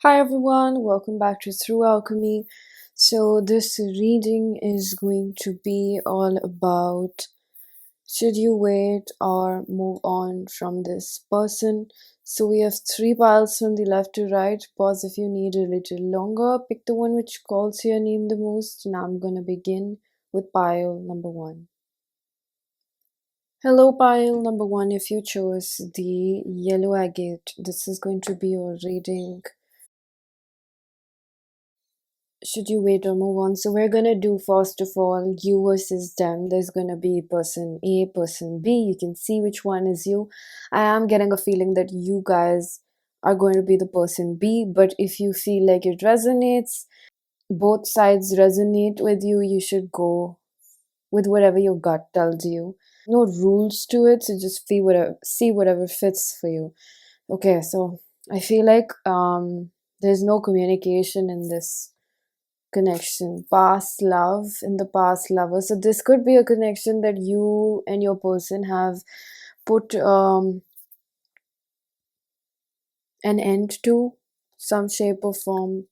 Hi everyone, welcome back to Through Alchemy. So, this reading is going to be all about should you wait or move on from this person. So, we have three piles from the left to right. Pause if you need a little longer. Pick the one which calls your name the most. And I'm gonna begin with pile number one. Hello, pile number one. If you chose the yellow agate, this is going to be your reading. Should you wait or move on? So we're gonna do first of all you versus them. There's gonna be person A, person B. You can see which one is you. I am getting a feeling that you guys are going to be the person B, but if you feel like it resonates, both sides resonate with you, you should go with whatever your gut tells you. No rules to it, so just see whatever fits for you. Okay, so I feel like there's no communication in this connection, past love in the past lover. So this could be a connection that you and your person have put an end to, some shape or form.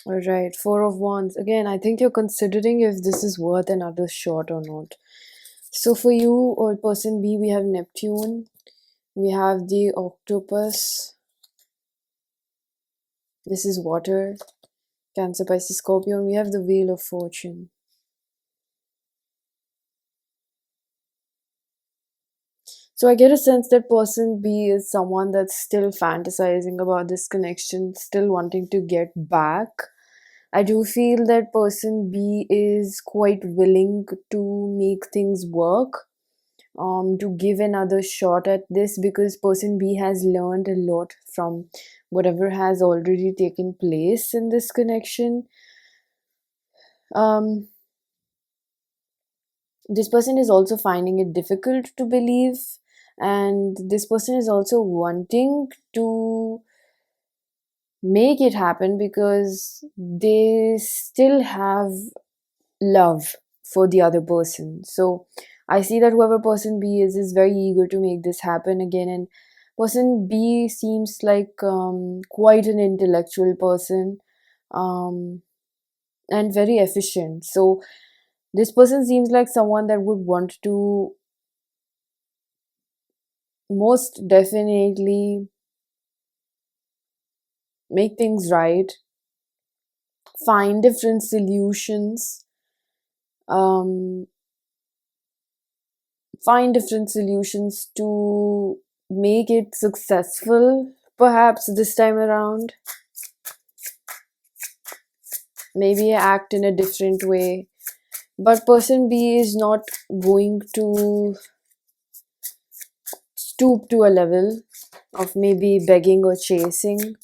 All right, Four of Wands. Again, I think you're considering if this is worth another shot or not. So for you or person B, we have Neptune, we have the octopus, this is water, Cancer, Pisces, Scorpio, and we have the Wheel of Fortune. So I get a sense that person B is someone that's still fantasizing about this connection, still wanting to get back. I do feel that person B is quite willing to make things work, to give another shot at this, because person B has learned a lot from whatever has already taken place in this connection. Um, this person is also finding it difficult to believe, and this person is also wanting to make it happen because they still have love for the other person. So I see that whoever person B is very eager to make this happen again, and person B seems like quite an intellectual person, um, and very efficient. So this person seems like someone that would want to most definitely make things right, find different solutions, um, find different solutions to make it successful, perhaps this time around. Maybe act in a different way. But person B is not going to stoop to a level of maybe begging or chasing.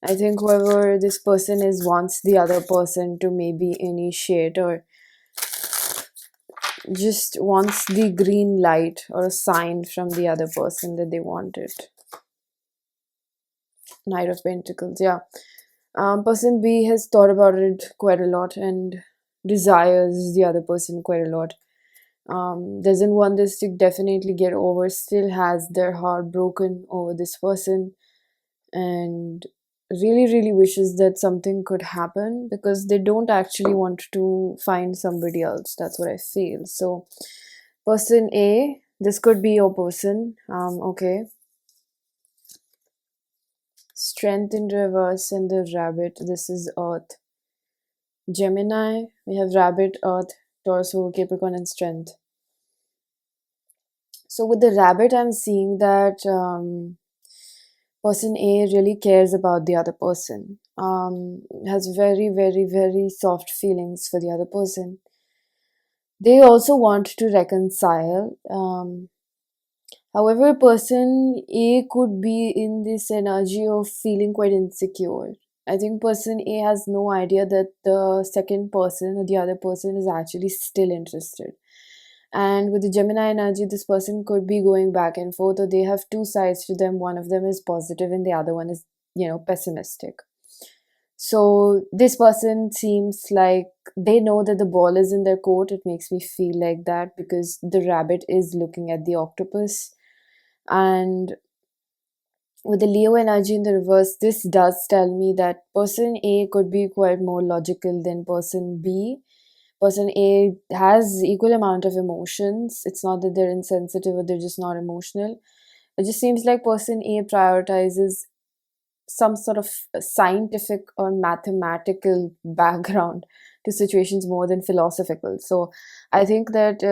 I think whoever this person is wants the other person to maybe initiate, or just wants the green light or a sign from the other person that they want it. Knight of Pentacles, yeah. Person B has thought about it quite a lot and desires the other person quite a lot. Doesn't want this to definitely get over, still has their heart broken over this person, and really, really wishes that something could happen because they don't actually want to find somebody else. That's what I feel. So, person A, this could be your person. Okay. Strength in reverse and the rabbit. This is Earth. Gemini, we have rabbit, Earth, Taurus, Capricorn, and strength. So with the rabbit, I'm seeing that person A really cares about the other person. Has very, very, very soft feelings for the other person. They also want to reconcile. However, person A could be in this energy of feeling quite insecure. I think person A has no idea that the second person or the other person is actually still interested. And with the Gemini energy, this person could be going back and forth, or they have two sides to them. One of them is positive and the other one is, pessimistic. So this person seems like they know that the ball is in their court. It makes me feel like that because the rabbit is looking at the octopus. And with the Leo energy in the reverse, this does tell me that person A could be quite more logical than person B. Person A has equal amount of emotions. It's not that they're insensitive or they're just not emotional. It just seems like person A prioritizes some sort of scientific or mathematical background to situations more than philosophical. So I think that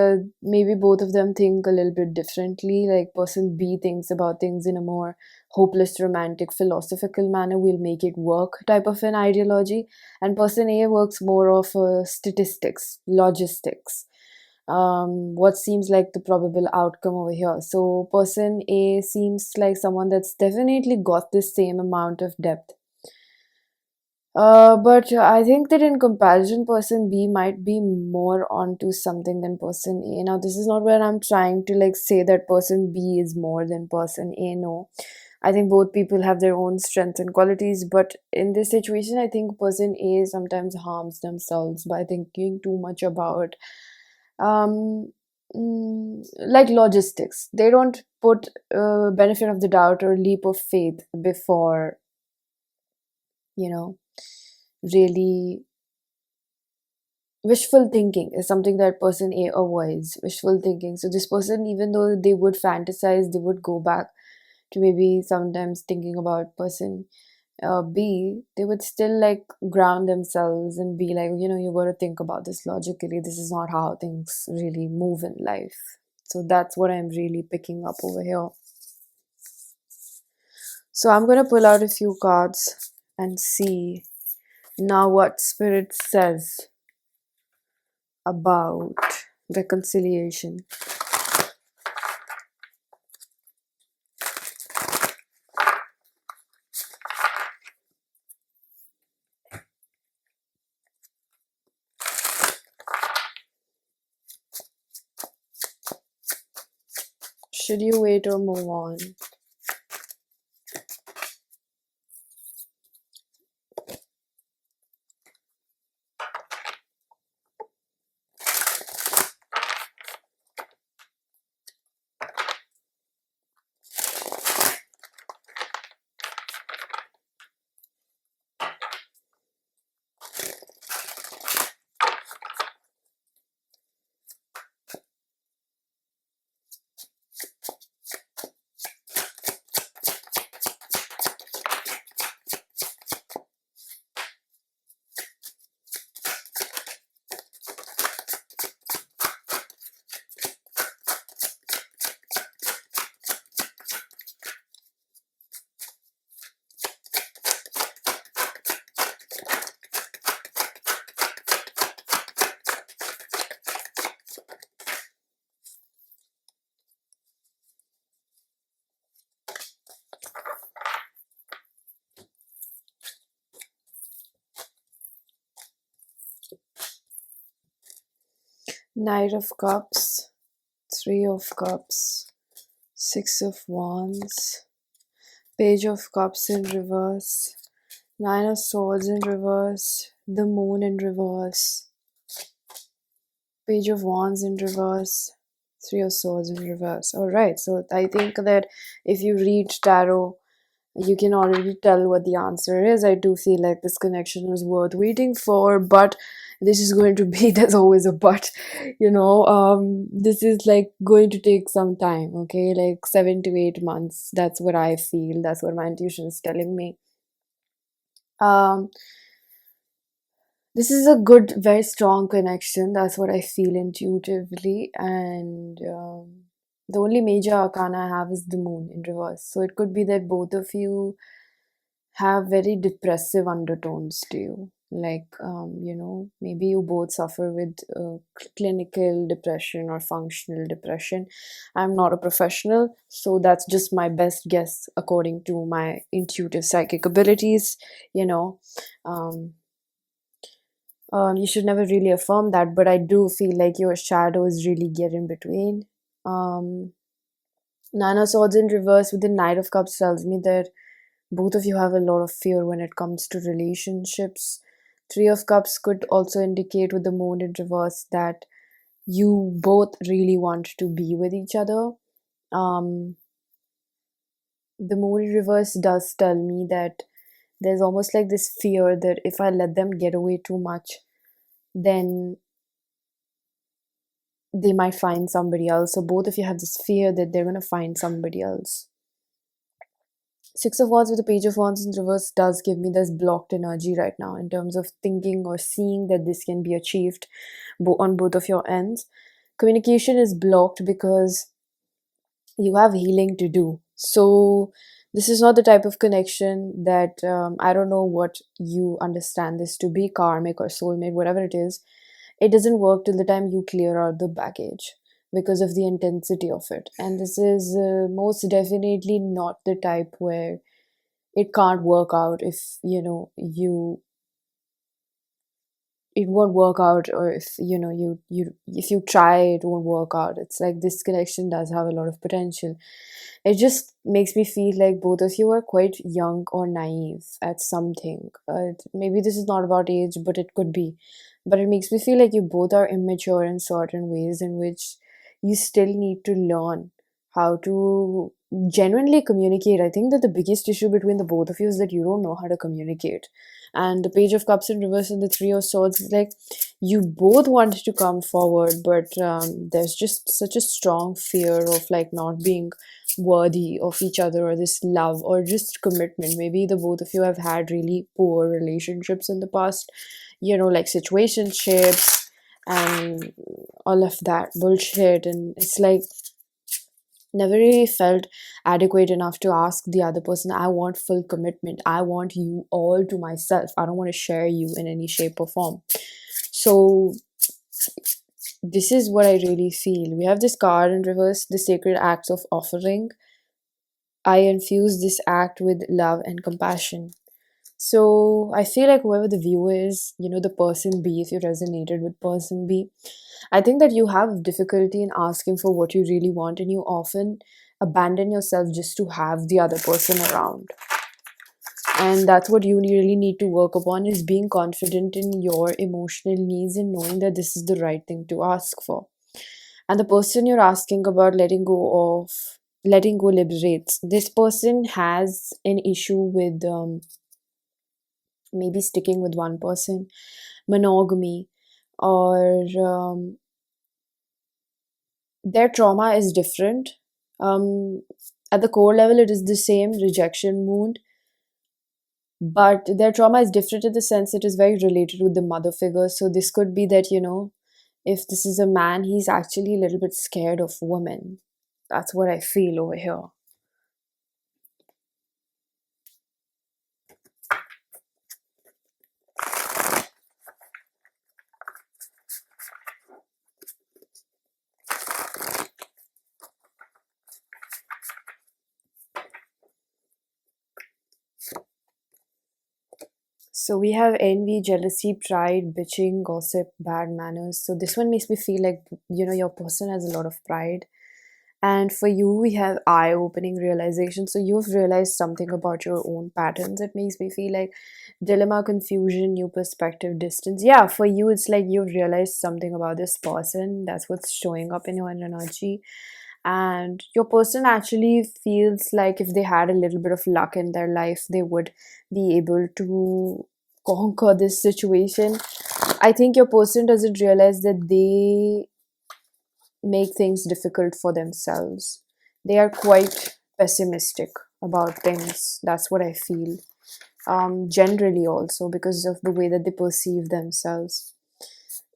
maybe both of them think a little bit differently. Like person B thinks about things in a more hopeless, romantic, philosophical manner. We'll make it work type of an ideology. And person A works more of statistics, logistics, what seems like the probable outcome over here. So person A seems like someone that's definitely got the same amount of depth. But I think that in comparison, person B might be more onto something than person A. Now, this is not where I'm trying to like say that person B is more than person A. No, I think both people have their own strengths and qualities. But in this situation, I think person A sometimes harms themselves by thinking too much about um like logistics. They don't put benefit of the doubt or leap of faith before, you know really. Wishful thinking is something that person A avoids. Wishful thinking, so this person, even though they would fantasize, they would go back to maybe sometimes thinking about person B, they would still like ground themselves and be like, you got to think about this logically. This is not how things really move in life. So that's what I'm really picking up over here. So I'm going to pull out a few cards and see now what Spirit says about reconciliation. Should you wait or move on? Knight of Cups, Three of Cups, Six of Wands, Page of Cups in reverse, Nine of Swords in reverse, the Moon in reverse, Page of Wands in reverse, Three of Swords in reverse. Alright, so I think that if you read tarot, you can already tell what the answer is. I do feel like this connection is worth waiting for, but this is going to be, there's always a but, this is like going to take some time, okay? Like 7 to 8 months. That's what I feel. That's what my intuition is telling me. This is a good, very strong connection. That's what I feel intuitively. And the only major arcana I have is the moon in reverse. So it could be that both of you have very depressive undertones to you. Like, maybe you both suffer with clinical depression or functional depression. I'm not a professional, so that's just my best guess according to my intuitive psychic abilities, you know. Um, You should never really affirm that, but I do feel like your shadows really get in between. Um, Nine of Swords in reverse with the Knight of Cups tells me that both of you have a lot of fear when it comes to relationships. Three of Cups could also indicate with the Moon in reverse that you both really want to be with each other. Um, the Moon in reverse does tell me that there's almost like this fear that if I let them get away too much, then they might find somebody else. So both of you have this fear that they're going to find somebody else. Six of Wands with the Page of Wands in reverse does give me this blocked energy right now in terms of thinking or seeing that this can be achieved on both of your ends. Communication is blocked because you have healing to do. So this is not the type of connection that I don't know what you understand this to be, karmic or soulmate, whatever it is. It doesn't work till the time you clear out the baggage because of the intensity of it. And this is most definitely not the type where it can't work out if you it won't work out, or if you if you try it won't work out. It's like this connection does have a lot of potential. It just makes me feel like both of you are quite young or naive at something. Maybe this is not about age, but it could be. But it makes me feel like you both are immature in certain ways in which you still need to learn how to genuinely communicate. I think that the biggest issue between the both of you is that you don't know how to communicate. And the Page of Cups in reverse and the Three of Swords is like you both want to come forward, but there's just such a strong fear of like not being worthy of each other, or this love or just commitment. Maybe the both of you have had really poor relationships in the past, like situationships and all of that bullshit, and it's like never really felt adequate enough to ask the other person, I want full commitment, I want you all to myself, I don't want to share you in any shape or form. So this is what I really feel. We have this card in reverse, the Sacred Acts of Offering. I infuse this act with love and compassion. So I feel like whoever the viewer is, the person B, if you resonated with person B, I think that you have difficulty in asking for what you really want, and you often abandon yourself just to have the other person around. And that's what you really need to work upon, is being confident in your emotional needs and knowing that this is the right thing to ask for. And the person you're asking about letting go liberates. This person has an issue with maybe sticking with one person, monogamy, or their trauma is different. Um, at the core level, it is the same rejection wound, but their trauma is different in the sense it is very related with the mother figure. So this could be that, if this is a man, he's actually a little bit scared of women. That's what I feel over here. So we have envy, jealousy, pride, bitching, gossip, bad manners. So this one makes me feel like, your person has a lot of pride. And for you, we have eye-opening realization. So you've realized something about your own patterns. It makes me feel like dilemma, confusion, new perspective, distance. Yeah, for you, it's like you've realized something about this person. That's what's showing up in your energy. And your person actually feels like if they had a little bit of luck in their life, they would be able to conquer this situation. I think your person doesn't realize that they make things difficult for themselves. They are quite pessimistic about things. That's what I feel. Generally, also because of the way that they perceive themselves.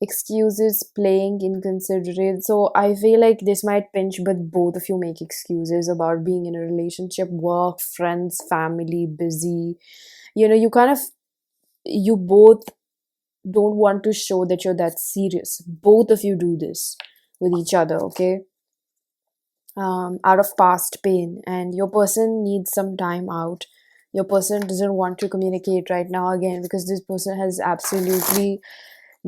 Excuses, playing inconsiderate. So I feel like this might pinch, but both of you make excuses about being in a relationship, work, friends, family, busy. You kind of, you both don't want to show that you're that serious. Both of you do this with each other, okay? Out of past pain, and your person needs some time out. Your person doesn't want to communicate right now again because this person has absolutely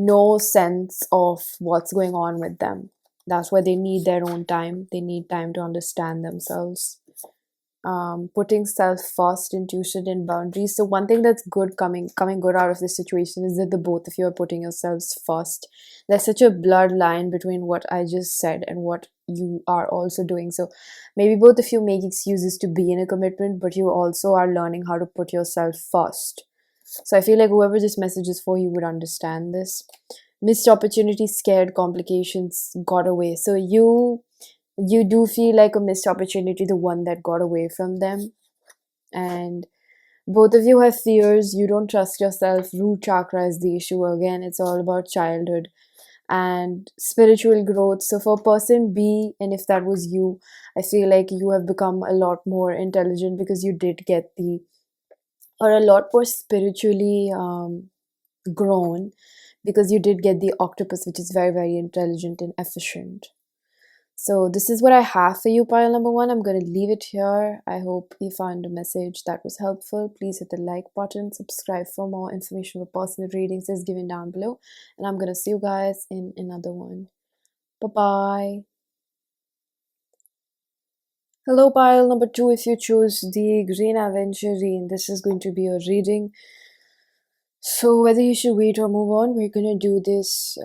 no sense of what's going on with them. That's why they need their own time. They need time to understand themselves. Putting self first, intuition, and boundaries. So one thing that's good coming good out of this situation is that the both of you are putting yourselves first. There's such a blurred line between what I just said and what you are also doing. So maybe both of you make excuses to be in a commitment, but you also are learning how to put yourself first. So I feel like whoever this message is for, you would understand this. Missed opportunity, scared, complications, got away. So you do feel like a missed opportunity, the one that got away from them. And both of you have fears. You don't trust yourself. Root chakra is the issue again. It's all about childhood and spiritual growth. So for person B, and if that was you, I feel like you have become a lot more intelligent because you did get the, or a lot more spiritually grown because you did get the octopus, which is very, very intelligent and efficient. So this is what I have for you, pile number one. I'm going to leave it here. I hope you found a message that was helpful. Please hit the like button, subscribe for more information for personal readings is given down below. And I'm going to see you guys in another one. Bye-bye. Hello, pile number two. If you choose the green Aventurine, this is going to be a reading. So whether you should wait or move on, we're going to do this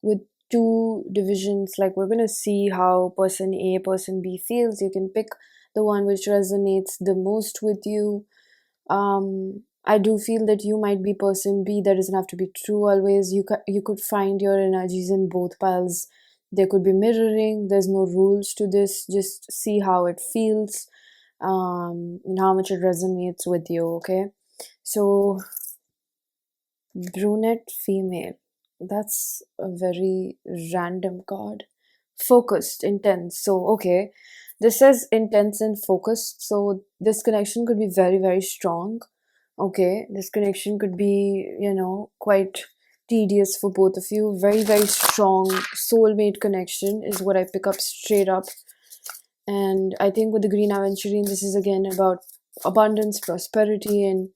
with two divisions. Like, we're gonna see how person A, person B feels. You can pick the one which resonates the most with you. I do feel that you might be person B. That doesn't have to be true always. You could find your energies in both piles. There could be mirroring. There's no rules to this. Just see how it feels, and how much it resonates with you. Okay, so brunette female. That's a very random card. Focused, intense. So, okay, this says intense and focused. So, this connection could be very, very strong. Okay, this connection could be, quite tedious for both of you. Very, very strong soulmate connection is what I pick up straight up. And I think with the Green Aventurine, this is again about abundance, prosperity, and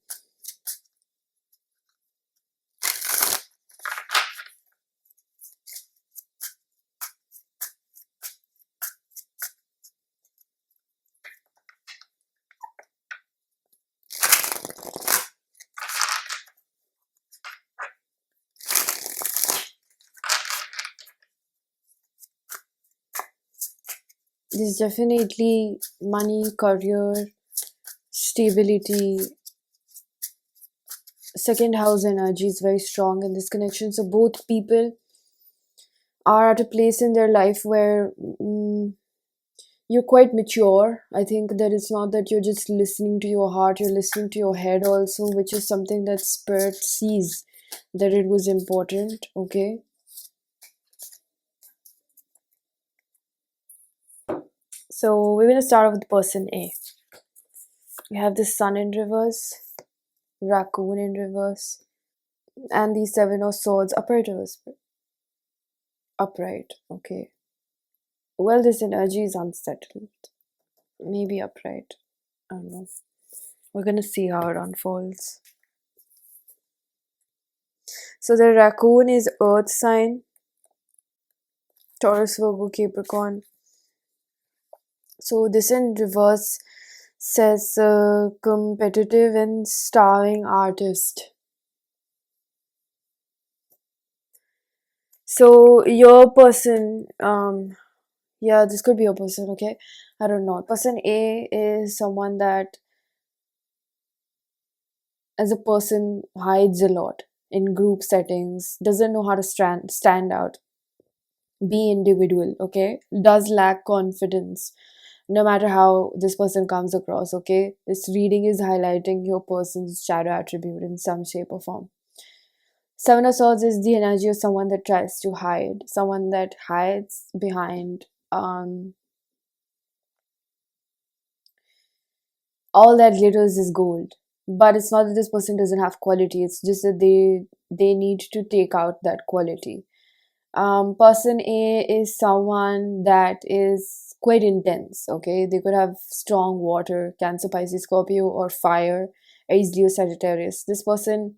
there's definitely money, career, stability. Second house energy is very strong in this connection. So both people are at a place in their life where you're quite mature. I think that it's not that you're just listening to your heart, you're listening to your head also, which is something that spirit sees that it was important. Okay, so we're going to start with person A. We have the sun in reverse, raccoon in reverse, and the seven of swords upright reverse. Upright. Okay, well, this energy is unsettled. Maybe upright. I don't know. We're gonna see how it unfolds. So the raccoon is earth sign, Taurus, Virgo, Capricorn. So this in reverse says competitive and starving artist. So your person, yeah, this could be your person, okay? I don't know. Person A is someone that, as a person, hides a lot in group settings, doesn't know how to stand out, be individual, okay? Does lack confidence, no matter how this person comes across, okay? This reading is highlighting your person's shadow attribute in some shape or form. Seven of Swords is the energy of someone that tries to hide, someone that hides behind all that glitters is gold. But it's not that this person doesn't have quality, it's just that they need to take out that quality. Person A is someone that is quite intense, okay? They could have strong water, Cancer, Pisces, Scorpio, or fire, Aries, Leo, Sagittarius. This person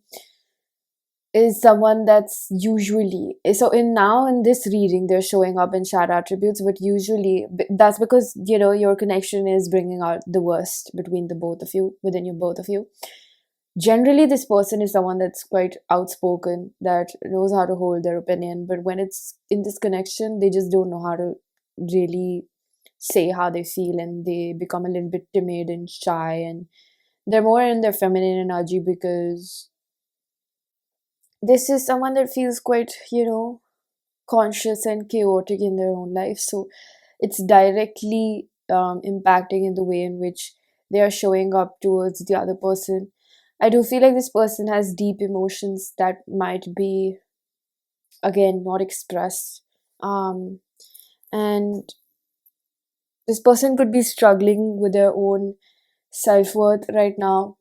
is someone that's usually, so in now in this reading they're showing up in shadow attributes, but usually that's because your connection is bringing out the worst between the both of you, within you both of you. Generally this person is someone that's quite outspoken, that knows how to hold their opinion, but when it's in this connection they just don't know how to really say how they feel, and they become a little bit timid and shy, and they're more in their feminine energy, because this is someone that feels quite, conscious and chaotic in their own life. So it's directly impacting in the way in which they are showing up towards the other person. I do feel like this person has deep emotions that might be, again, not expressed. Um, and this person could be struggling with their own self worth right now,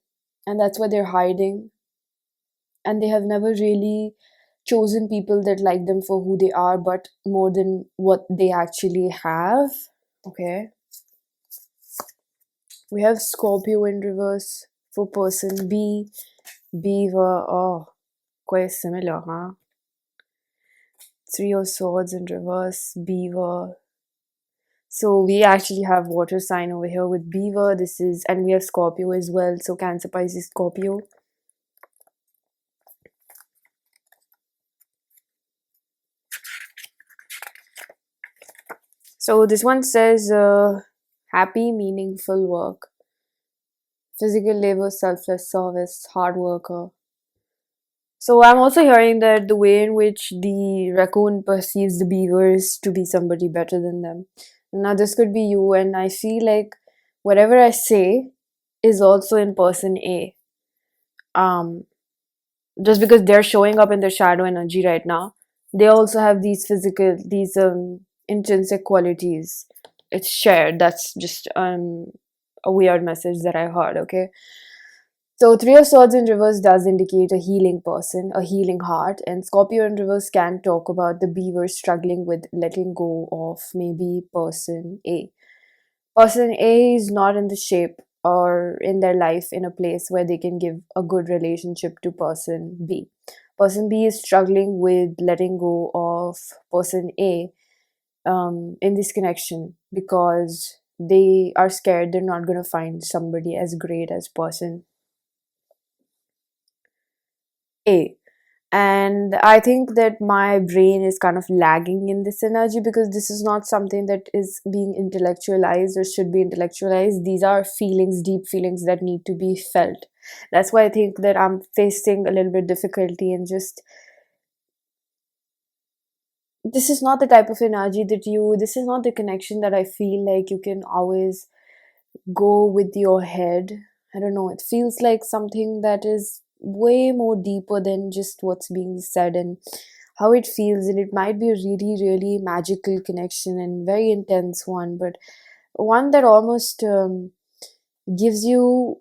and that's why they're hiding. And they have never really chosen people that like them for who they are, but more than what they actually have. Okay. We have Scorpio in reverse for person B. Beaver. Oh, quite similar, huh? Three of Swords in reverse. Beaver. So we actually have water sign over here with Beaver. This is, and we have Scorpio as well. So Cancer, Pisces, Scorpio. So this one says happy, meaningful work, physical labor, selfless service, hard worker. So I'm also hearing that the way in which the raccoon perceives the beavers to be somebody better than them. Now this could be you, and I feel like whatever I say is also in person A. Um, just because they're showing up in their shadow energy right now, they also have these intrinsic qualities. It's shared. That's just a weird message that I heard. Okay. So, Three of Swords in reverse does indicate a healing person, a healing heart, and Scorpio in reverse can talk about the beaver struggling with letting go of maybe person A. Person A is not in the shape or in their life in a place where they can give a good relationship to person B. Person B is struggling with letting go of person A in this connection, because they are scared they're not going to find somebody as great as person A. And I think that my brain is kind of lagging in this energy, because this is not something that is being intellectualized or should be intellectualized. These are feelings, deep feelings that need to be felt. That's why I think that I'm facing a little bit difficulty in just, this is not the type of energy this is not the connection that I feel like you can always go with your head. I don't know, it feels like something that is way more deeper than just what's being said and how it feels. And it might be a really, really magical connection and very intense one, but one that almost gives you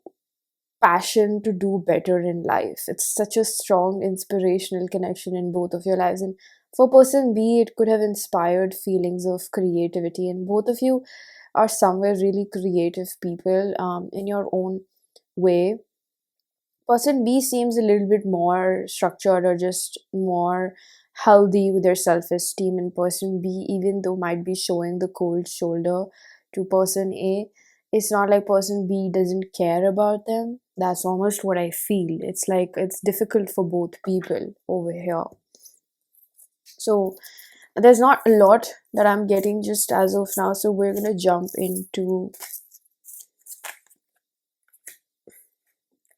passion to do better in life. It's such a strong inspirational connection in both of your lives. And for person B, it could have inspired feelings of creativity. And both of you are somewhere really creative people in your own way. Person B seems a little bit more structured or just more healthy with their self esteem, and person B, even though might be showing the cold shoulder to person A, it's not like person B doesn't care about them. That's almost what I feel. It's like it's difficult for both people over here. So there's not a lot that I'm getting just as of now. So we're gonna jump into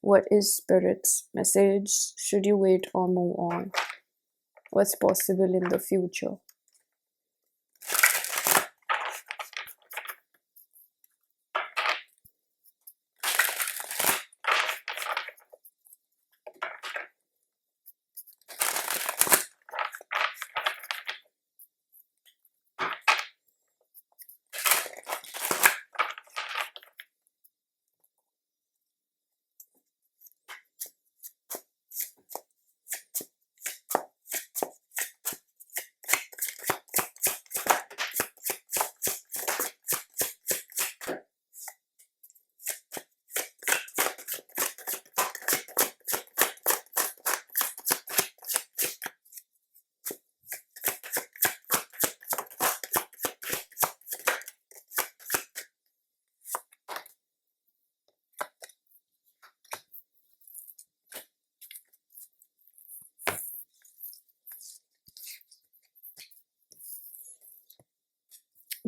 what is Spirit's message. Should you wait or move on? What's possible in the future?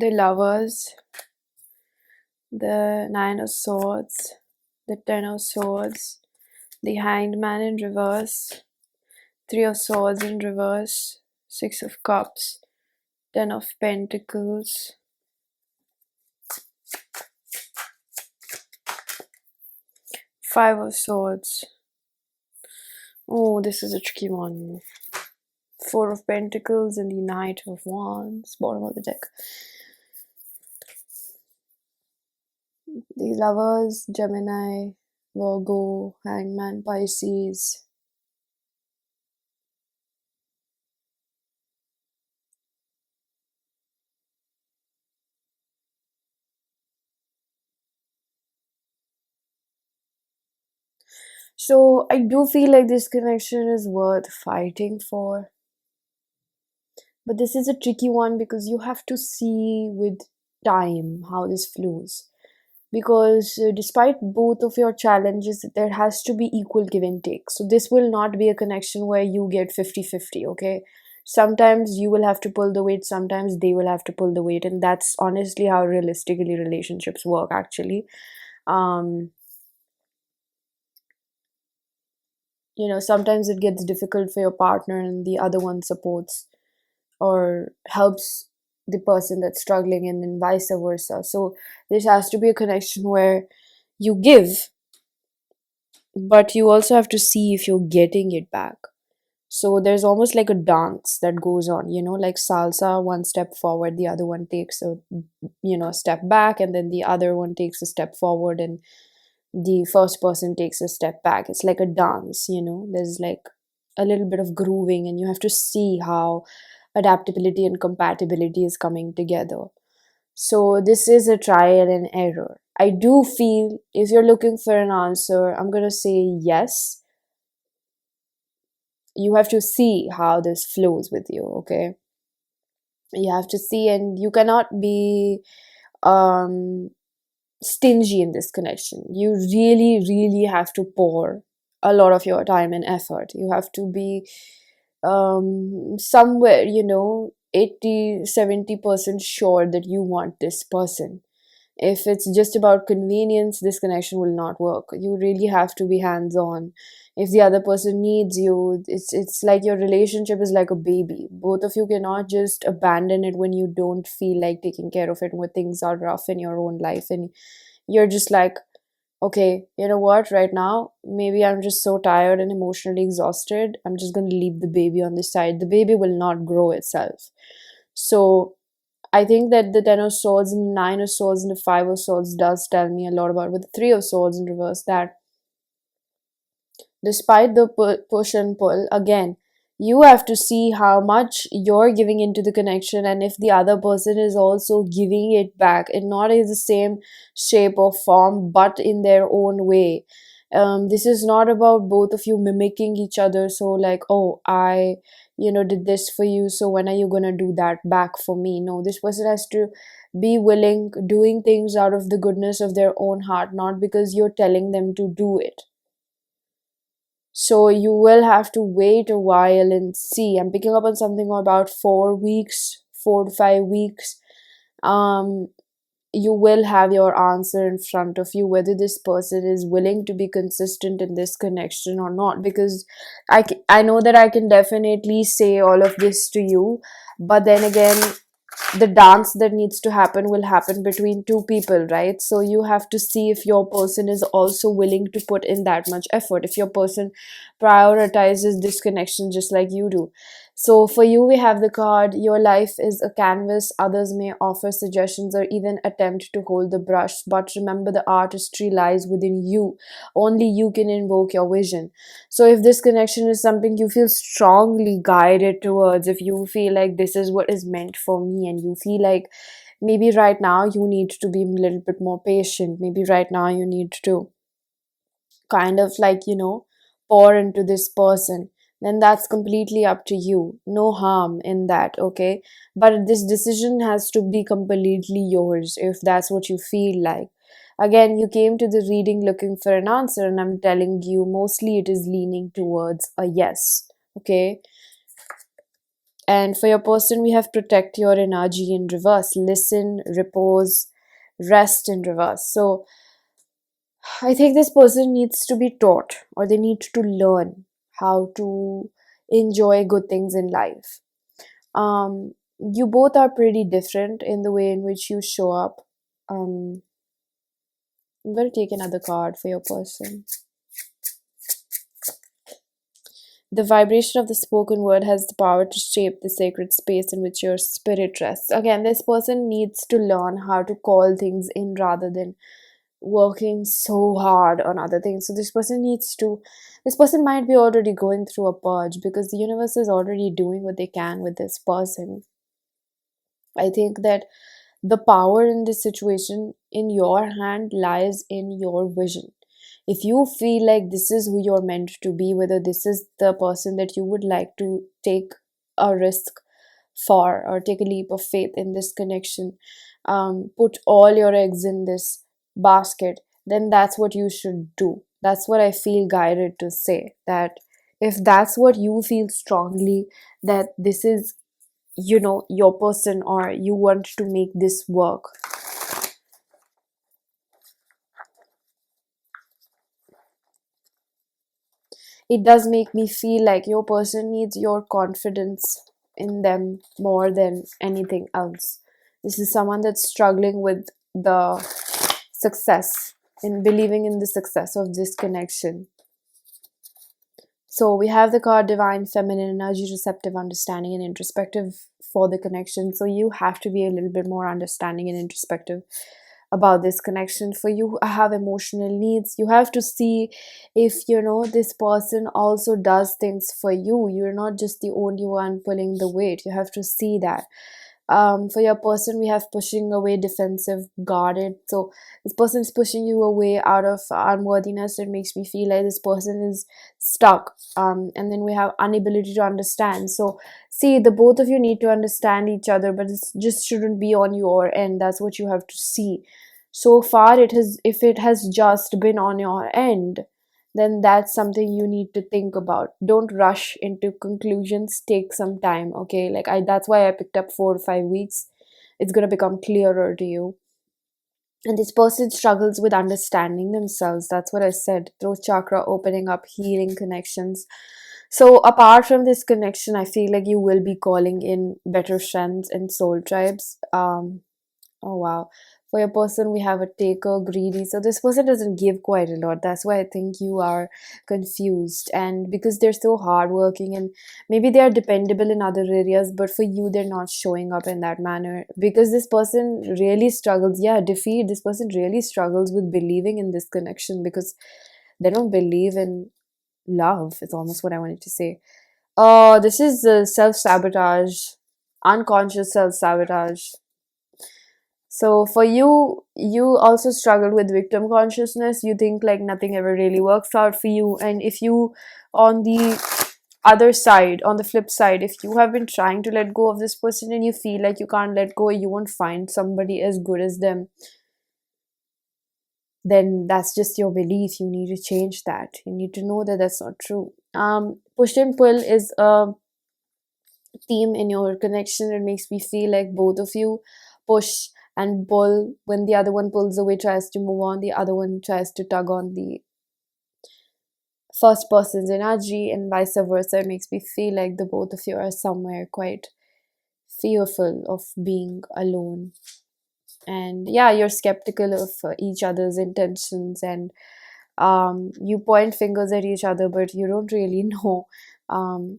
the Lovers, the Nine of Swords, the Ten of Swords, the Hanged Man in reverse, Three of Swords in reverse, Six of Cups, Ten of Pentacles, Five of Swords. Oh, this is a tricky one. Four of Pentacles and the Knight of Wands, bottom of the deck. The Lovers, Gemini, Virgo, Hangman, Pisces. So I do feel like this connection is worth fighting for. But this is a tricky one because you have to see with time how this flows. Because despite both of your challenges, there has to be equal give and take. So this will not be a connection where you get 50-50. Okay? Sometimes you will have to pull the weight, sometimes they will have to pull the weight. And that's honestly how realistically relationships work, actually. Um, Sometimes it gets difficult for your partner and the other one supports or helps the person that's struggling, and then vice versa. So this has to be a connection where you give, but you also have to see if you're getting it back. So there's almost like a dance that goes on, like salsa, one step forward, the other one takes a step back, and then the other one takes a step forward, and the first person takes a step back. It's like a dance, there's like a little bit of grooving, and you have to see how adaptability and compatibility is coming together. So this is a trial and error. I do feel if you're looking for an answer, I'm going to say yes. You have to see how this flows with you, okay? You have to see, and you cannot be um stingy in this connection. You really, really have to pour a lot of your time and effort. You have to be somewhere, 80-70% sure that you want this person. If it's just about convenience, this connection will not work. You really have to be hands on. If the other person needs you, it's like your relationship is like a baby. Both of you cannot just abandon it when you don't feel like taking care of it, when things are rough in your own life, and you're just like, okay, you know what, right now, maybe I'm just so tired and emotionally exhausted. I'm just going to leave the baby on the side. The baby will not grow itself. So I think that the Ten of Swords and the Nine of Swords and the Five of Swords does tell me a lot about, with the Three of Swords in reverse, that despite the push and pull, again, you have to see how much you're giving into the connection, and if the other person is also giving it back, and not in the same shape or form, but in their own way. This is not about both of you mimicking each other. So, like, oh, I, did this for you, so when are you gonna do that back for me? No, this person has to be willing, doing things out of the goodness of their own heart, not because you're telling them to do it. So you will have to wait a while and see. I'm picking up on something about 4 weeks, 4 to 5 weeks. Um, you will have your answer in front of you whether this person is willing to be consistent in this connection or not. Because I know that I can definitely say all of this to you, but then again, the dance that needs to happen will happen between two people, right? So you have to see if your person is also willing to put in that much effort, if your person prioritizes this connection just like you do. So for you, we have the card, your life is a canvas. Others may offer suggestions or even attempt to hold the brush, but remember, the artistry lies within you. Only you can invoke your vision. So if this connection is something you feel strongly guided towards, if you feel like this is what is meant for me, and you feel like maybe right now you need to be a little bit more patient, maybe right now you need to kind of like, pour into this person, then that's completely up to you. No harm in that, okay? But this decision has to be completely yours if that's what you feel like. Again, you came to the reading looking for an answer, and I'm telling you, mostly it is leaning towards a yes, okay? And for your person, we have protect your energy in reverse, listen, repose, rest in reverse. So I think this person needs to be taught, or they need to learn how to enjoy good things in life. You both are pretty different in the way in which you show up. Um, I'm going to take another card for your person. The vibration of the spoken word has the power to shape the sacred space in which your spirit rests. Again, this person needs to learn how to call things in rather than working so hard on other things. So this person might be already going through a purge because the universe is already doing what they can with this person. I think that the power in this situation in your hand lies in your vision. If you feel like this is who you're meant to be, whether this is the person that you would like to take a risk for or take a leap of faith in this connection, put all your eggs in this basket, then that's what you should do. That's what I feel guided to say. That if that's what you feel strongly, that this is, your person, or you want to make this work, it does make me feel like your person needs your confidence in them more than anything else. This is someone that's struggling with the success and believing in the success of this connection. So we have the card Divine Feminine Energy, Receptive, Understanding, and Introspective for the connection. So you have to be a little bit more understanding and introspective about this connection. For you have emotional needs, you have to see if this person also does things for you. You're not just the only one pulling the weight. You have to see that. For your person, we have pushing away, defensive, guarded. So this person is pushing you away out of unworthiness. It makes me feel like this person is stuck. And then we have inability to understand. So see, the both of you need to understand each other, but it just shouldn't be on your end. That's what you have to see. So far, if it has just been on your end, then that's something you need to think about. Don't rush into conclusions. Take some time, okay? That's why I picked up 4 or 5 weeks. It's gonna become clearer to you. And this person struggles with understanding themselves. That's what I said. Throat chakra opening up, healing connections. So apart from this connection, I feel like you will be calling in better friends and soul tribes. Oh wow. For your person, we have a taker, greedy. So this person doesn't give quite a lot. That's why I think you are confused. And because they're so hardworking, and maybe they are dependable in other areas, but for you, they're not showing up in that manner. Because this person really struggles. Yeah, defeat. This person really struggles with believing in this connection because they don't believe in love. It's almost what I wanted to say. Oh, this is self-sabotage, unconscious self-sabotage. So for you, you also struggle with victim consciousness. You think like nothing ever really works out for you. And if you, on the other side, on the flip side, if you have been trying to let go of this person and you feel like you can't let go, you won't find somebody as good as them, then that's just your belief. You need to change that. You need to know that that's not true. Push and pull is a theme in your connection. It makes me feel like both of you push and pull. When the other one pulls away, tries to move on, the other one tries to tug on the first person's energy, and vice versa. It makes me feel like the both of you are somewhere quite fearful of being alone. And yeah, you're skeptical of each other's intentions, and you point fingers at each other, but you don't really know um,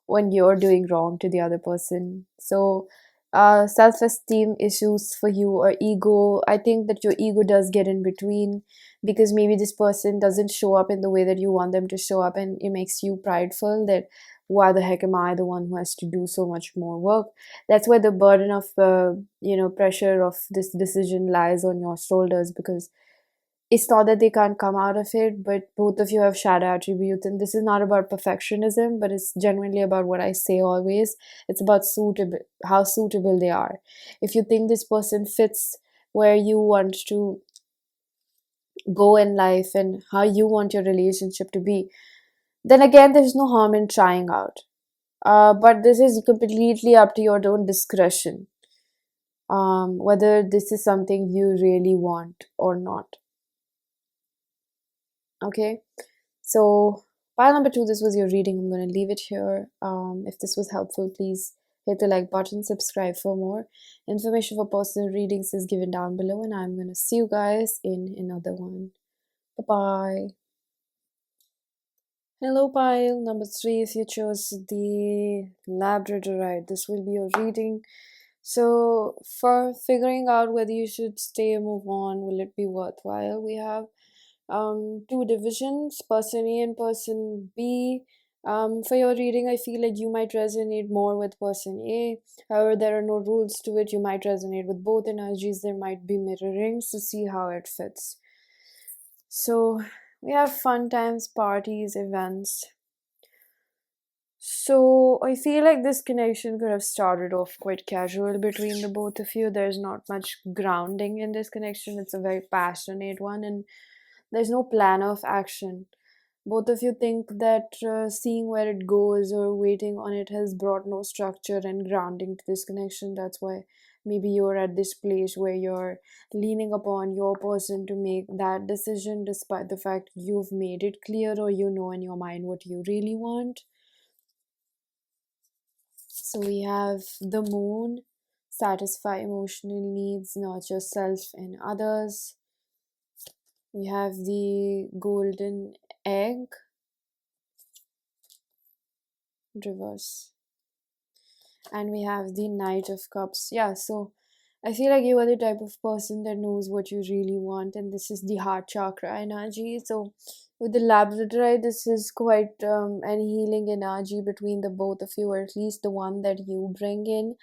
when you're doing wrong to the other person. So, self esteem issues for you, or ego. I think that your ego does get in between because maybe this person doesn't show up in the way that you want them to show up, and it makes you prideful that why the heck am I the one who has to do so much more work? That's where the burden of, pressure of this decision lies on your shoulders, because it's not that they can't come out of it, but both of you have shadow attributes. And this is not about perfectionism, but it's genuinely about what I say always. It's about how suitable they are. If you think this person fits where you want to go in life and how you want your relationship to be, then again, there's no harm in trying out. But this is completely up to your own discretion, whether this is something you really want or not. Okay, so pile number two, this was your reading. I'm going to leave it here. If this was helpful, please hit the like button, subscribe for more. Information for personal readings is given down below, and I'm going to see you guys in another one. Bye bye. Hello, pile number three. If you chose the Labradorite, this will be your reading. So, for figuring out whether you should stay or move on, will it be worthwhile? We have two divisions, person A and person B. For your reading, I feel like you might resonate more with person A. However, there are no rules to it. You might resonate with both energies. There might be mirroring, so see how it fits. So, we have fun times, parties, events. So I feel like this connection could have started off quite casual between the both of you. There's not much grounding in this connection. It's a very passionate one, and there's no plan of action. Both of you think that seeing where it goes or waiting on it has brought no structure and grounding to this connection. That's why maybe you're at this place where you're leaning upon your person to make that decision, despite the fact you've made it clear or you know in your mind what you really want. So we have the moon, satisfy emotional needs, nurture self and others. We have the golden egg, reverse. And we have the knight of cups. Yeah, so I feel like you are the type of person that knows what you really want, and this is the heart chakra energy. So with the labradorite, this is quite an healing energy between the both of you, or at least the one that you bring in.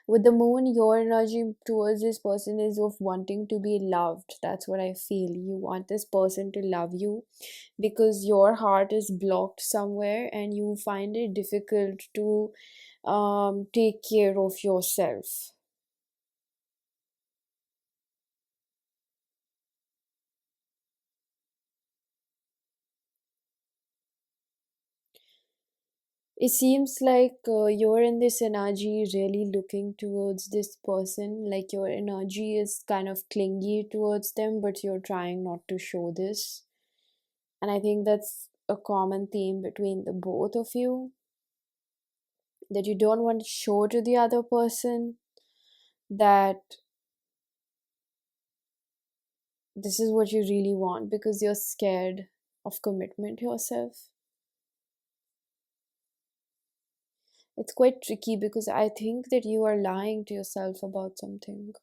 With the moon, your energy towards this person is of wanting to be loved. That's what I feel. You want this person to love you because your heart is blocked somewhere and you find it difficult to take care of yourself. It seems like you're in this energy really looking towards this person, like your energy is kind of clingy towards them, but you're trying not to show this. And I think that's a common theme between the both of you, that you don't want to show to the other person that this is what you really want because you're scared of commitment yourself. It's quite tricky because I think that you are lying to yourself about something.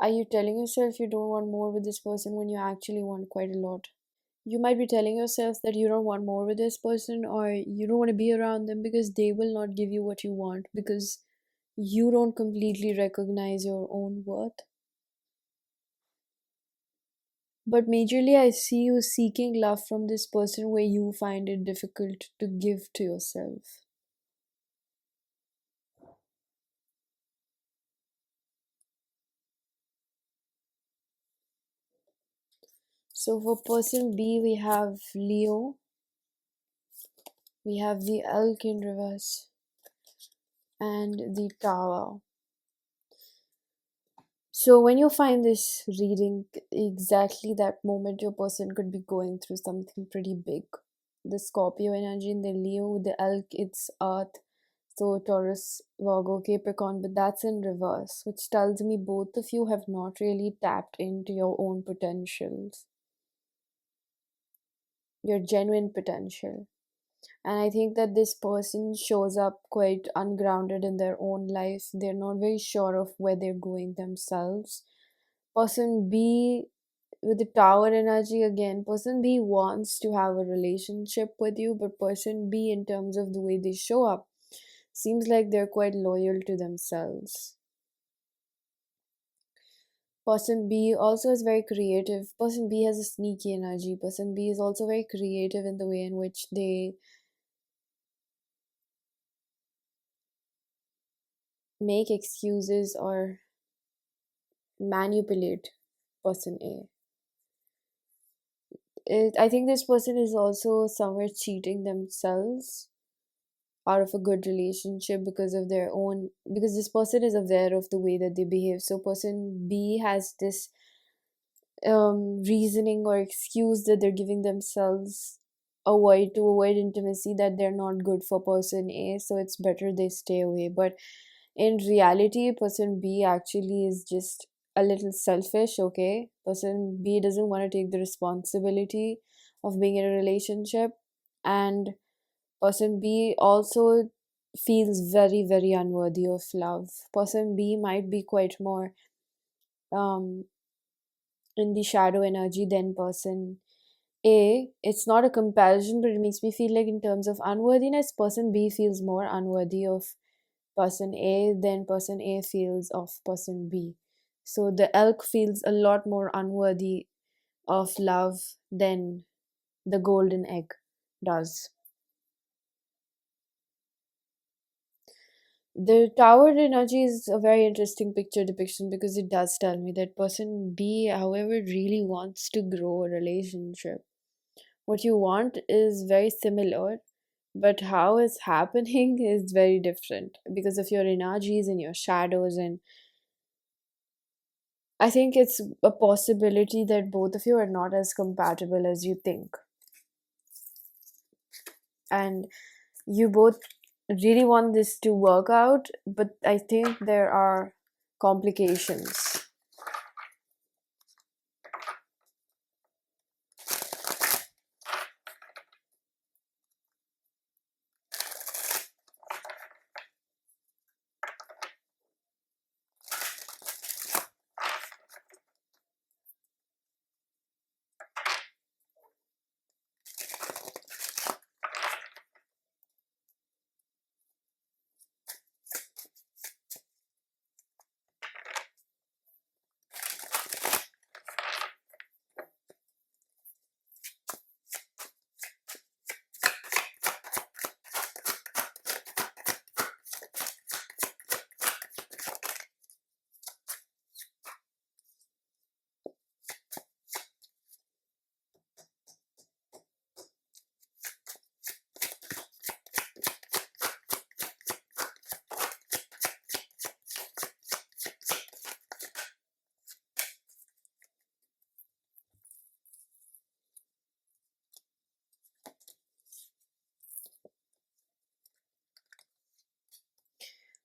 Are you telling yourself you don't want more with this person when you actually want quite a lot? You might be telling yourself that you don't want more with this person or you don't want to be around them because they will not give you what you want because you don't completely recognize your own worth. But majorly, I see you seeking love from this person where you find it difficult to give to yourself. So for person B, we have Leo, we have the Elk in reverse, and the Tower. So when you find this reading, exactly that moment your person could be going through something pretty big. The Scorpio energy in the Leo, the Elk, it's Earth. So Taurus, Virgo, Capricorn, but that's in reverse, which tells me both of you have not really tapped into your own potentials, your genuine potential. And I think that this person shows up quite ungrounded in their own life. They're not very sure of where they're going themselves. Person B, with the tower energy again, person B wants to have a relationship with you, but person B, in terms of the way they show up, seems like they're quite loyal to themselves. Person B also is very creative. Person B has a sneaky energy. Person B is also very creative in the way in which they make excuses or manipulate person A. I think this person is also somewhere cheating themselves out of a good relationship because of their own, because this person is aware of the way that they behave. So person B has this reasoning or excuse that they're giving themselves avoid to avoid intimacy, that they're not good for person A, so it's better they stay away. But in reality, person B actually is just a little selfish. Okay, person B doesn't want to take the responsibility of being in a relationship, and person B also feels very, very unworthy of love. Person B might be quite more um in the shadow energy than person A. It's not a comparison, but it makes me feel like in terms of unworthiness, person B feels more unworthy of person A than person A feels of person B. So the elk feels a lot more unworthy of love than the golden egg does. The towered energy is a very interesting picture depiction because it does tell me that person B, however, really wants to grow a relationship. What you want is very similar, but how it's happening is very different because of your energies and your shadows. And I think it's a possibility that both of you are not as compatible as you think, and you both really want this to work out, but I think there are complications.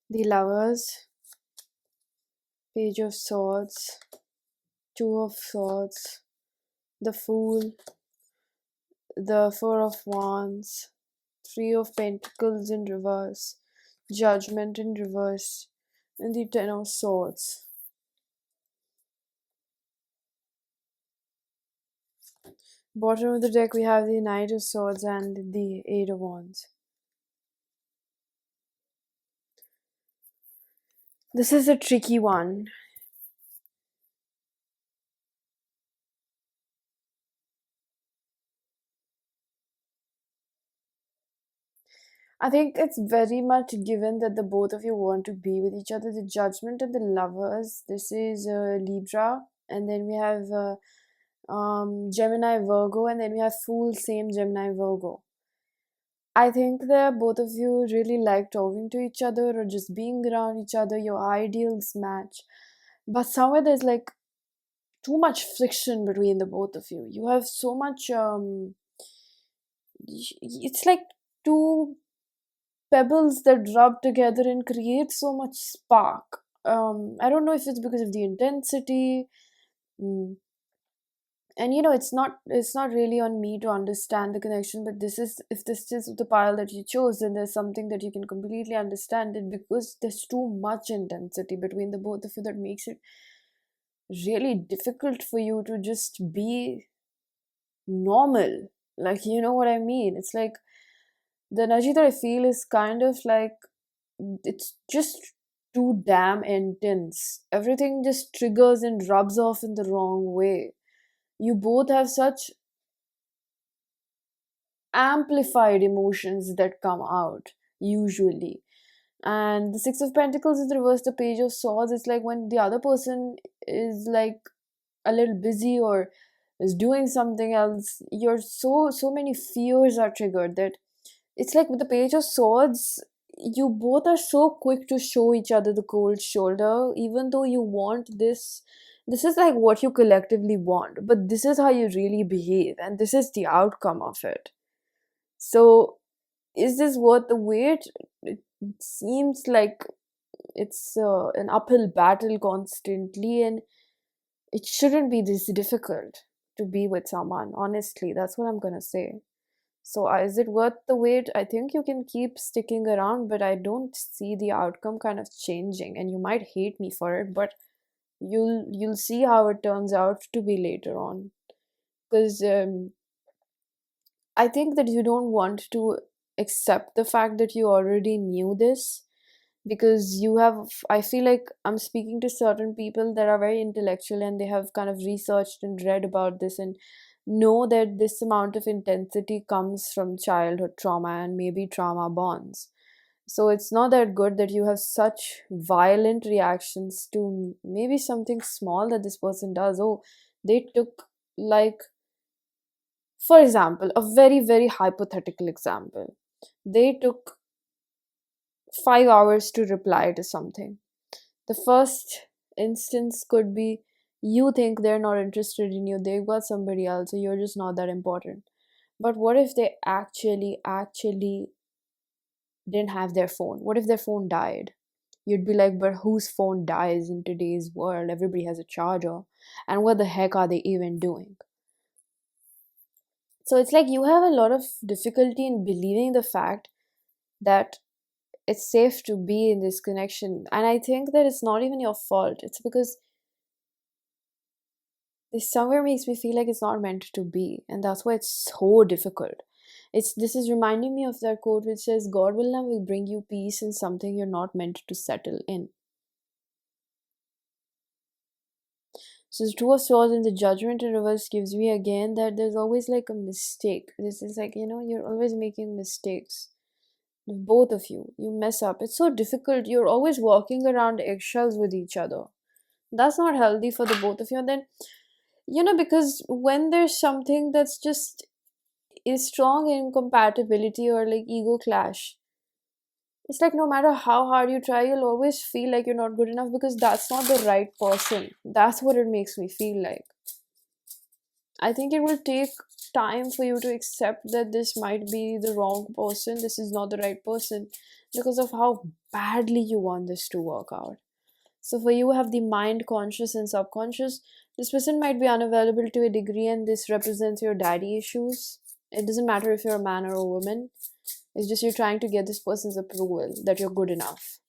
The lovers, page of swords, two of swords, the fool, the four of wands, three of pentacles in reverse, judgment in reverse, and the ten of swords. Bottom of the deck we have the knight of swords and the eight of wands. This is a tricky one. I think it's very much given that the both of you want to be with each other. The judgment and the lovers. This is Libra, and then we have Gemini, Virgo, and then we have Fool, same Gemini, Virgo. I think that both of you really like talking to each other or just being around each other. Your ideals match, but somewhere there's like too much friction between the both of you. You have so much. It's like two pebbles that rub together and create so much spark. I don't know if it's because of the intensity. Mm. And it's not really on me to understand the connection, but this is, if this is the pile that you chose, then there's something that you can completely understand it, because there's too much intensity between the both of you that makes it really difficult for you to just be normal. Like, you know what I mean? It's like the energy that I feel is kind of like it's just too damn intense. Everything just triggers and rubs off in the wrong way. You both have such amplified emotions that come out usually. And the Six of Pentacles is reversed, the Page of Swords. It's like when the other person is like a little busy or is doing something else, your so many fears are triggered that It's like with the Page of Swords, you both are so quick to show each other the cold shoulder, even though you want this. This is like what you collectively want, but this is how you really behave, and this is the outcome of it. So, is this worth the wait? It seems like it's an uphill battle constantly, and it shouldn't be this difficult to be with someone. Honestly, that's what I'm gonna say. So, is it worth the wait? I think you can keep sticking around, but I don't see the outcome kind of changing. And you might hate me for it, but you'll see how it turns out to be later on. Because I think that you don't want to accept the fact that you already knew this, because you have, I feel like I'm speaking to certain people that are very intellectual, and they have kind of researched and read about this and know that this amount of intensity comes from childhood trauma and maybe trauma bonds. So it's not that good that you have such violent reactions to maybe something small that this person does. Oh, they took, like, for example, a very very hypothetical example, they took 5 hours to reply to something. The first instance could be you think they're not interested in you, they've got somebody else, so you're just not that important. But what if they actually didn't have their phone? What if their phone died? You'd be like, but whose phone dies in today's world? Everybody has a charger. And what the heck are they even doing? So it's like you have a lot of difficulty in believing the fact that it's safe to be in this connection. And I think that it's not even your fault. It's because this somewhere makes me feel like it's not meant to be, and that's why it's so difficult. It's This is reminding me of that quote which says, God will never bring you peace in something you're not meant to settle in. So the Two of Swords in the Judgment in reverse gives me again that there's always like a mistake. This is like, you're always making mistakes. Both of you mess up. It's so difficult. You're always walking around eggshells with each other. That's not healthy for the both of you. And then, because when there's something that's just is strong incompatibility or like ego clash, it's like no matter how hard you try, you'll always feel like you're not good enough because that's not the right person. That's what it makes me feel like. I think it will take time for you to accept that this might be the wrong person, this is not the right person, because of how badly you want this to work out. So for you have the mind, conscious and subconscious. This person might be unavailable to a degree, and this represents your daddy issues. It doesn't matter if you're a man or a woman. It's just you're trying to get this person's approval that you're good enough.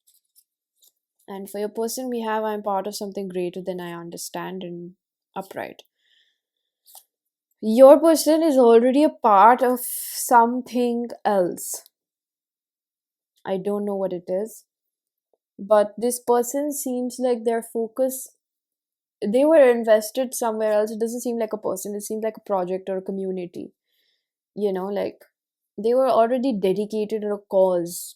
And for your person, we have, I'm part of something greater than I understand, and upright. Your person is already a part of something else. I don't know what it is, but this person seems like their focus, they were invested somewhere else. It doesn't seem like a person, it seems like a project or a community. Like they were already dedicated to a cause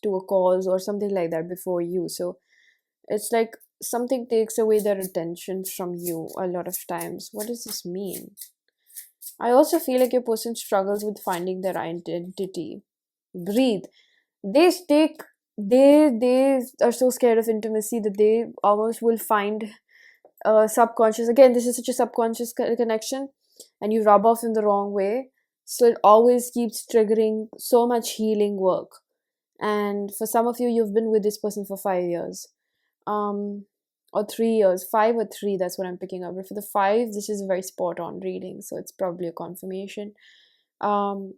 or something like that before you. So it's like something takes away their attention from you a lot of times. What does this mean? I also feel like your person struggles with finding their identity. Breathe. They take they are so scared of intimacy that they almost will find subconscious. Again, this is such a subconscious connection, and you rub off in the wrong way. So it always keeps triggering so much healing work. And for some of you, you've been with this person for 5 years, um, or 3 years, 5 or 3. That's what I'm picking up. But for the 5, this is a very spot on reading, so it's probably a confirmation. Um,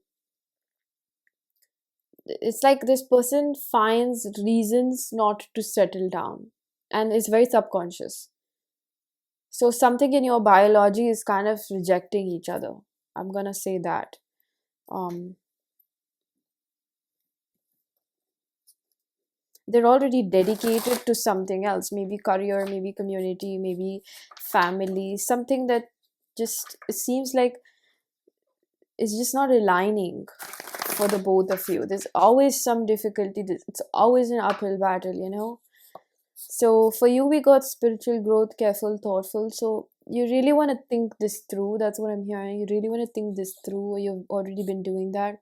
it's like this person finds reasons not to settle down, and it's very subconscious. So something in your biology is kind of rejecting each other. I'm gonna say that. Um, they're already dedicated to something else, maybe career, maybe community, maybe family, something that just it seems like it's just not aligning for the both of you. There's always some difficulty. It's always an uphill battle. So for you, we got spiritual growth, careful, thoughtful. So you really want to think this through. That's what I'm hearing. You really want to think this through, or you've already been doing that.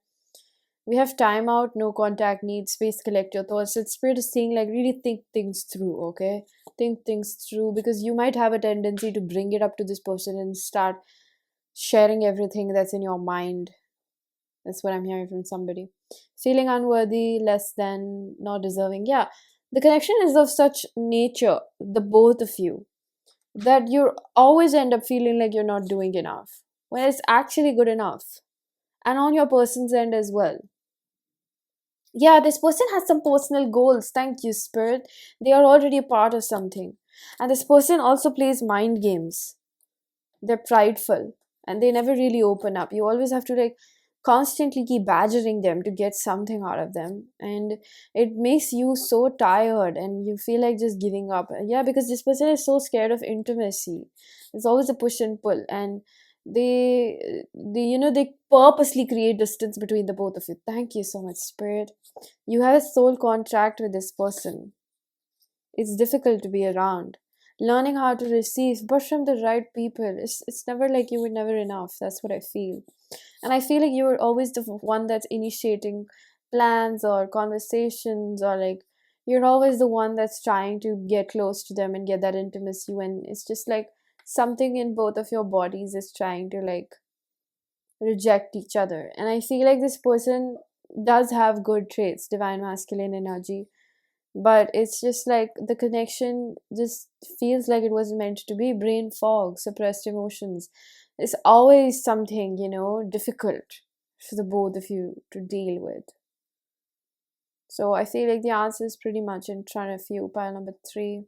We have timeout, no contact, need space, collect your thoughts. It's spirit is saying like really think things through, okay? Think things through, because you might have a tendency to bring it up to this person and start sharing everything that's in your mind. That's what I'm hearing from somebody. Feeling unworthy, less than, not deserving. Yeah, the connection is of such nature, the both of you, that you always end up feeling like you're not doing enough when it's actually good enough. And on your person's end as well. Yeah, this person has some personal goals. Thank you, Spirit. They are already a part of something. And this person also plays mind games. They're prideful and they never really open up. You always have to like constantly keep badgering them to get something out of them. And it makes you so tired and you feel like just giving up. Yeah, because this person is so scared of intimacy. There's always a push and pull. And they purposely create distance between the both of you. Thank you so much, Spirit. You have a soul contract with this person. It's difficult to be around. Learning how to receive, but from the right people. It's never like you were never enough. That's what I feel. And I feel like you were always the one that's initiating plans or conversations, or like you're always the one that's trying to get close to them and get that intimacy, when it's just like something in both of your bodies is trying to like reject each other. And I feel like this person does have good traits, divine masculine energy, but it's just like the connection just feels like it was meant to be. Brain fog, suppressed emotions. It's always something, difficult for the both of you to deal with. So I feel like the answer is pretty much in front of you, pile number 3.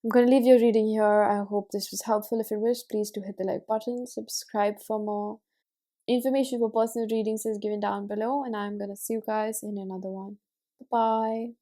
I'm going to leave your reading here. I hope this was helpful. If it was, please do hit the like button, subscribe for more. Information for personal readings is given down below, and I'm going to see you guys in another one. Bye.